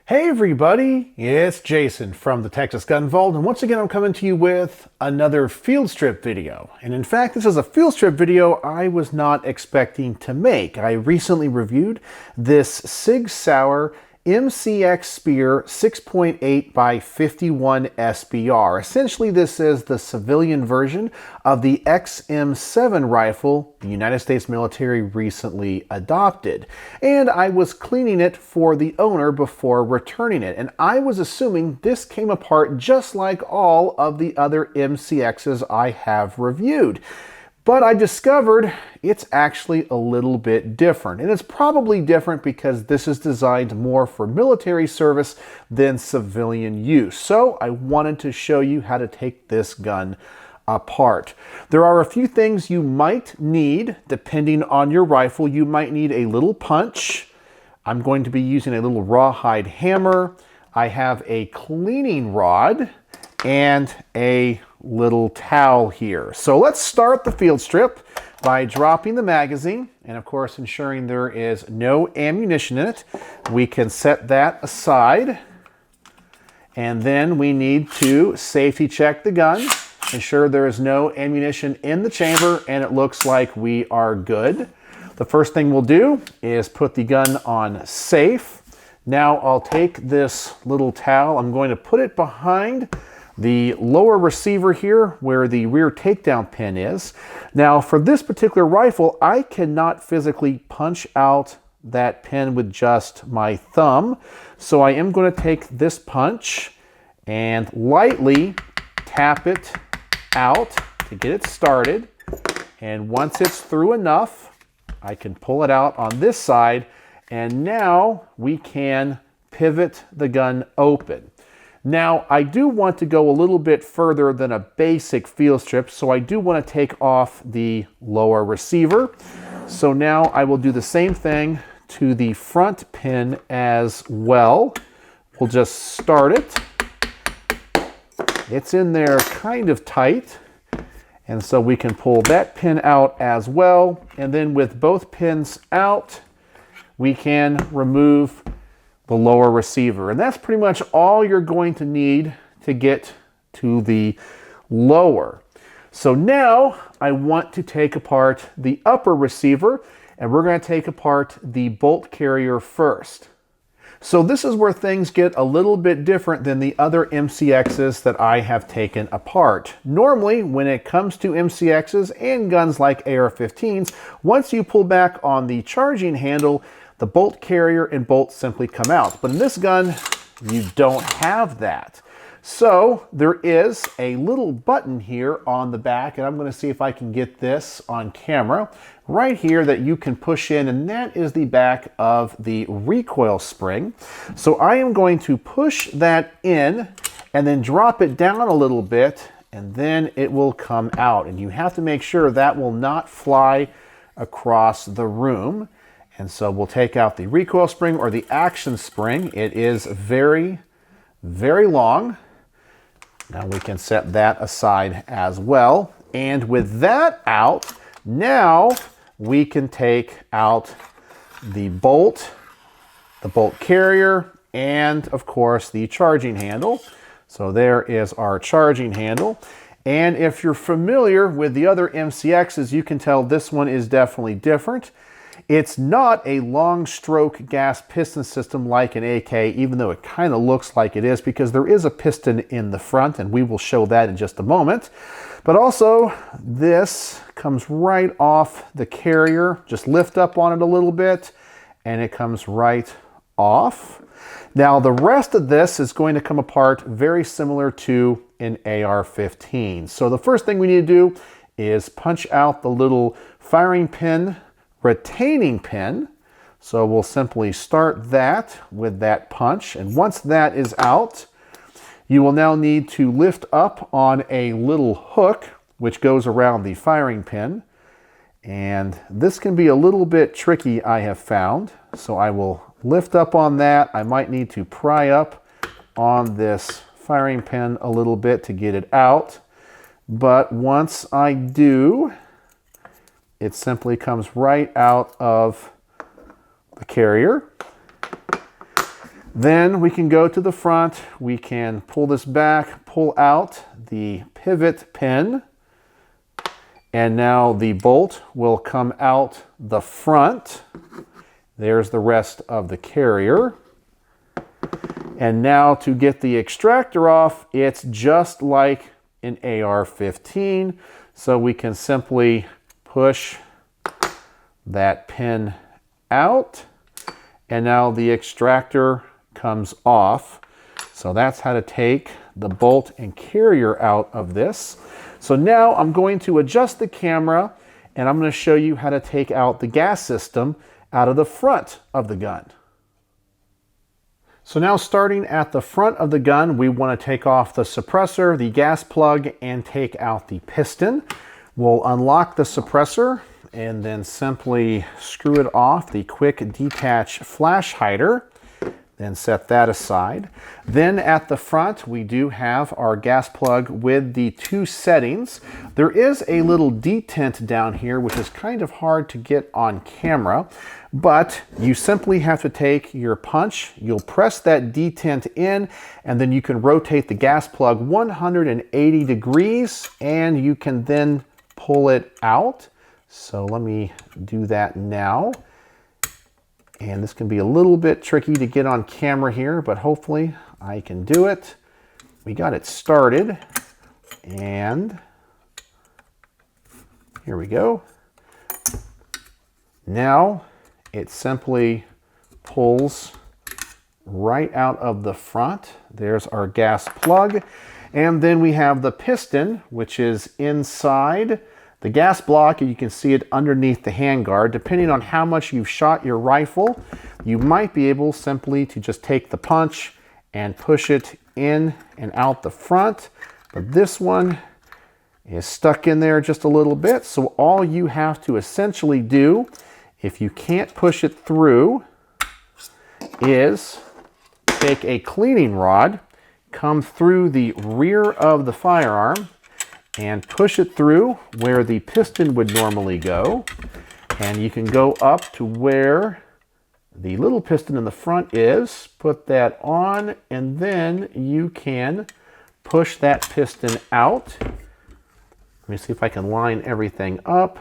Hey everybody, it's Jason from the Texas Gun Vault, and once again I'm coming to you with another field strip video. And in fact, this is a field strip video I was not expecting to make. I recently reviewed this Sig Sauer MCX-Spear 6.8 by 51 SBR. Essentially, this is the civilian version of the XM7 rifle the United States military recently adopted. And I was cleaning it for the owner before returning it. And I was assuming this came apart just like all of the other MCXs I have reviewed. But I discovered it's actually a little bit different. And it's probably different because this is designed more for military service than civilian use. So I wanted to show you how to take this gun apart. There are a few things you might need depending on your rifle. You might need a little punch. I'm going to be using a little rawhide hammer. I have a cleaning rod and a little towel here. So let's start the field strip by dropping the magazine and of course ensuring there is no ammunition in it. We can set that aside, and then we need to safety check the gun, ensure there is no ammunition in the chamber, and it looks like we are good. The first thing we'll do is put the gun on safe. Now I'll take this little towel, I'm going to put it behind the lower receiver here where the rear takedown pin is. Now for this particular rifle, I cannot physically punch out that pin with just my thumb. So I am going to take this punch and lightly tap it out to get it started. And once it's through enough, I can pull it out on this side, and now we can pivot the gun open. Now, I do want to go a little bit further than a basic field strip, so I do want to take off the lower receiver. So now I will do the same thing to the front pin as well. We'll just start it. It's in there kind of tight, and so we can pull that pin out as well. And then with both pins out, we can remove the lower receiver. And that's pretty much all you're going to need to get to the lower. So now I want to take apart the upper receiver, and we're going to take apart the bolt carrier first. So this is where things get a little bit different than the other MCXs that I have taken apart. Normally, when it comes to MCXs and guns like AR-15s, once you pull back on the charging handle, the bolt carrier and bolts simply come out. But in this gun, you don't have that. So there is a little button here on the back, and I'm going to see if I can get this on camera, right here, that you can push in, and that is the back of the recoil spring. So I am going to push that in and then drop it down a little bit, and then it will come out. And you have to make sure that will not fly across the room. And so we'll take out the recoil spring, or the action spring. It is very, very long. Now we can set that aside as well. And with that out, now we can take out the bolt carrier, and of course the charging handle. So there is our charging handle. And if you're familiar with the other MCXs, you can tell this one is definitely different. It's not a long stroke gas piston system like an AK, even though it kind of looks like it is, because there is a piston in the front, and we will show that in just a moment. But also, this comes right off the carrier. Just lift up on it a little bit, and it comes right off. Now, the rest of this is going to come apart very similar to an AR-15. So the first thing we need to do is punch out the little firing pin retaining pin. So we'll simply start that with that punch, and once that is out, you will now need to lift up on a little hook which goes around the firing pin, and this can be a little bit tricky, I have found. So I will lift up on that. I might need to pry up on this firing pin a little bit to get it out, but once I do, it simply comes right out of the carrier. Then we can go to the front, we can pull this back, pull out the pivot pin, and now the bolt will come out the front. There's the rest of the carrier. And now to get the extractor off, it's just like an AR-15. So we can simply push that pin out, and now the extractor comes off. So that's how to take the bolt and carrier out of this. So now I'm going to adjust the camera, and I'm going to show you how to take out the gas system out of the front of the gun. So now, starting at the front of the gun, we want to take off the suppressor, the gas plug, and take out the piston. We'll unlock the suppressor and then simply screw it off the quick detach flash hider. Then set that aside. Then at the front, we do have our gas plug with the 2 settings. There is a little detent down here, which is kind of hard to get on camera, but you simply have to take your punch, you'll press that detent in, and then you can rotate the gas plug 180 degrees, and you can then pull it out. So let me do that now. And this can be a little bit tricky to get on camera here, but hopefully I can do it. We got it started, and here we go. Now it simply pulls right out of the front. There's our gas plug. And then we have the piston, which is inside the gas block, and you can see it underneath the handguard. Depending on how much you've shot your rifle, you might be able simply to just take the punch and push it in and out the front. But this one is stuck in there just a little bit. So all you have to essentially do, if you can't push it through, is take a cleaning rod, come through the rear of the firearm, and push it through where the piston would normally go. And you can go up to where the little piston in the front is, put that on, and then you can push that piston out. Let me see if I can line everything up.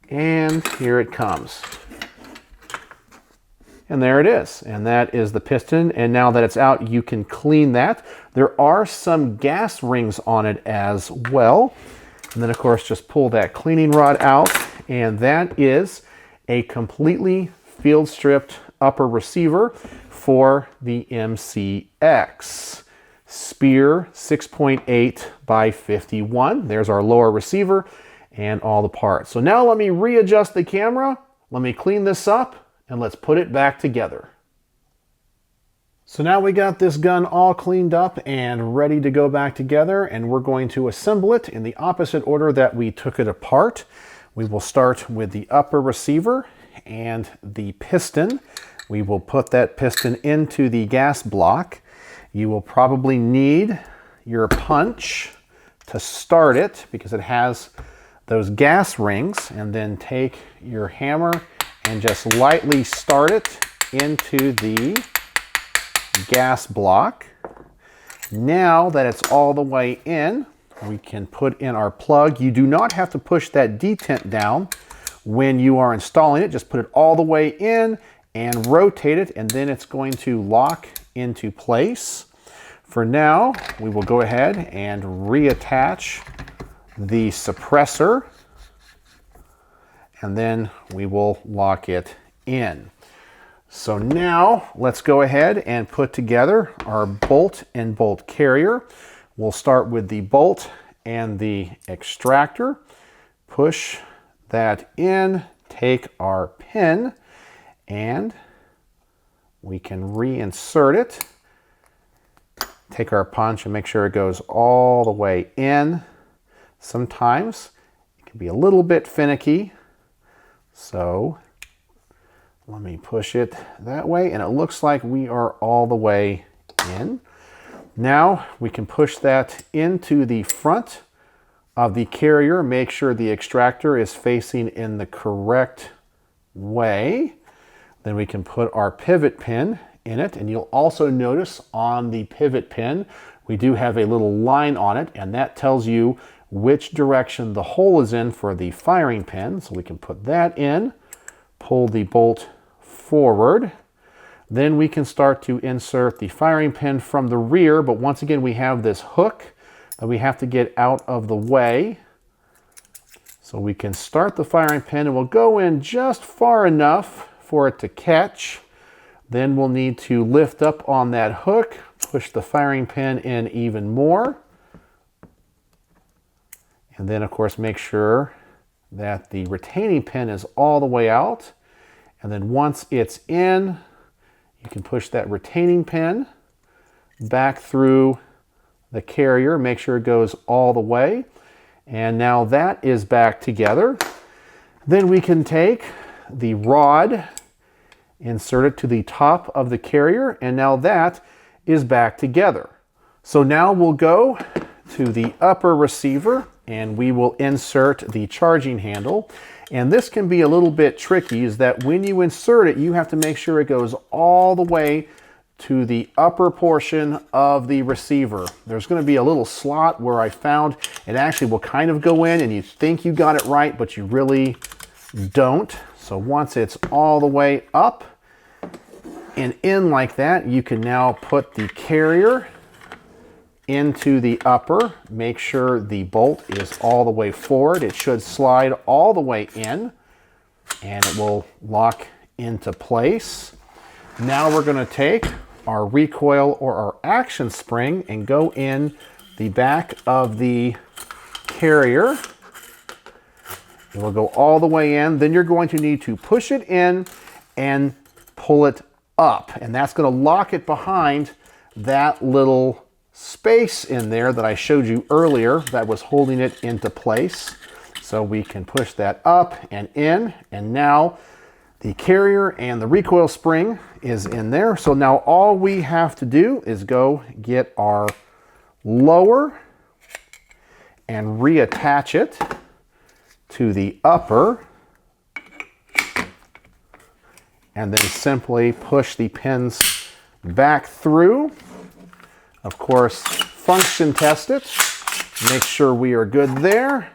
And here it comes. And there it is. And that is the piston. And now that it's out, you can clean that. There are some gas rings on it as well. And then, of course, just pull that cleaning rod out. And that is a completely field stripped upper receiver for the MCX Spear 6.8 by 51. There's our lower receiver and all the parts. So now let me readjust the camera. Let me clean this up, and let's put it back together. So now we got this gun all cleaned up and ready to go back together, and we're going to assemble it in the opposite order that we took it apart. We will start with the upper receiver and the piston. We will put that piston into the gas block. You will probably need your punch to start it because it has those gas rings, and then take your hammer and just lightly start it into the gas block. Now that it's all the way in, we can put in our plug. You do not have to push that detent down when you are installing it. Just put it all the way in and rotate it, and then it's going to lock into place. For now, we will go ahead and reattach the suppressor, and then we will lock it in. So now let's go ahead and put together our bolt and bolt carrier. We'll start with the bolt and the extractor. Push that in, take our pin, and we can reinsert it. Take our punch and make sure it goes all the way in. Sometimes it can be a little bit finicky, so let me push it that way, and it looks like we are all the way in. Now we can push that into the front of the carrier. Make sure the extractor is facing in the correct way. Then we can put our pivot pin in it. And you'll also notice on the pivot pin, we do have a little line on it, and that tells you which direction the hole is in for the firing pin. So we can put that in, pull the bolt forward. Then we can start to insert the firing pin from the rear, but once again we have this hook that we have to get out of the way. So we can start the firing pin, and we'll go in just far enough for it to catch. Then we'll need to lift up on that hook, push the firing pin in even more. And then of course make sure that the retaining pin is all the way out. And then once it's in, you can push that retaining pin back through the carrier, make sure it goes all the way. And now that is back together. Then we can take the rod, insert it to the top of the carrier, and now that is back together. So now we'll go to the upper receiver and we will insert the charging handle. And this can be a little bit tricky, is that when you insert it, you have to make sure it goes all the way to the upper portion of the receiver. There's going to be a little slot where I found it actually will kind of go in, and you think you got it right, but you really don't. So once it's all the way up and in like that, you can now put the carrier into the upper. Make sure the bolt is all the way forward. It should slide all the way in, and it will lock into place. Now we're going to take our recoil or our action spring and go in the back of the carrier. It will go all the way in. Then you're going to need to push it in and pull it up, and that's going to lock it behind that little space in there that I showed you earlier that was holding it into place. So we can push that up and in, and now the carrier and the recoil spring is in there. So now all we have to do is go get our lower and reattach it to the upper, and then simply push the pins back through. Of course, function test it, make sure we are good there,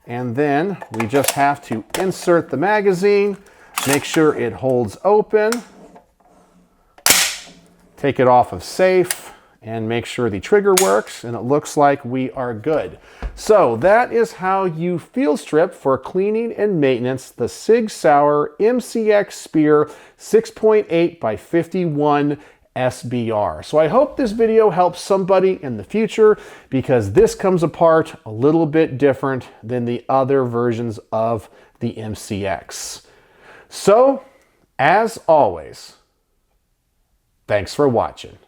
and then we just have to insert the magazine, make sure it holds open, take it off of safe, and make sure the trigger works, and it looks like we are good. So that is how you field strip for cleaning and maintenance the Sig Sauer MCX-Spear 6.8x51mm SBR. So I hope this video helps somebody in the future, because this comes apart a little bit different than the other versions of the MCX. So, as always, thanks for watching.